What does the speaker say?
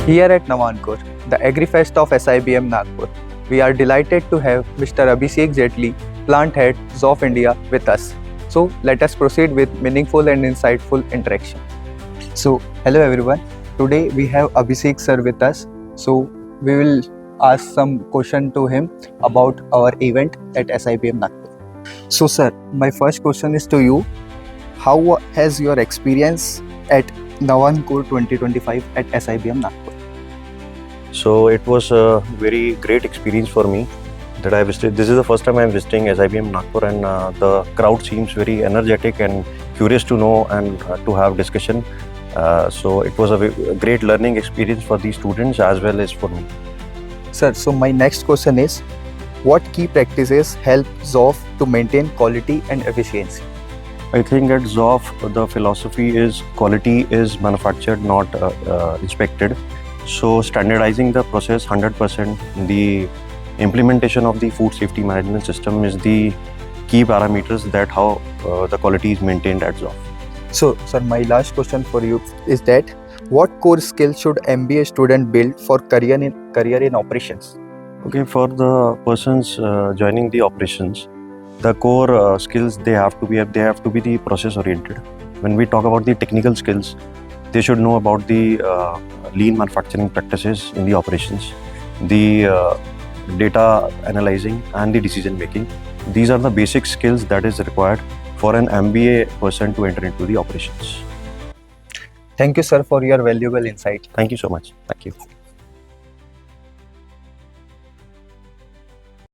Here at Navankur, the AgriFest of SIBM Nagpur, we are delighted to have Mr. Abhishake Jetly, Plant Head, ZOFF India, with us. So let us proceed with meaningful and insightful interaction. So hello everyone. Today we have Abhishake sir with us. So we will ask some question to him about our event at SIBM Nagpur. So sir, my first question is to you. How has your experience at Navankur 2025 at SIBM Nagpur? So it was a very great experience for me that I visited. This is the first time I am visiting SIBM Nagpur, and the crowd seems very energetic and curious to know and to have discussion. So it was a great learning experience for these students as well as for me. Sir, so my next question is, what key practices help ZOFF to maintain quality and efficiency? I think at ZOFF the philosophy is quality is manufactured, not inspected. So standardizing the process 100%, the implementation of the food safety management system is the key parameters that how the quality is maintained at ZOFF. So, sir, my last question for you is that what core skills should MBA student build for career in operations? Okay, for the persons joining the operations, the core skills they have to be the process oriented. When we talk about the technical skills, they should know about the lean manufacturing practices in the operations, the data analyzing and the decision making. These are the basic skills that is required for an MBA person to enter into the operations. Thank you, sir, for your valuable insight. Thank you so much. Thank you.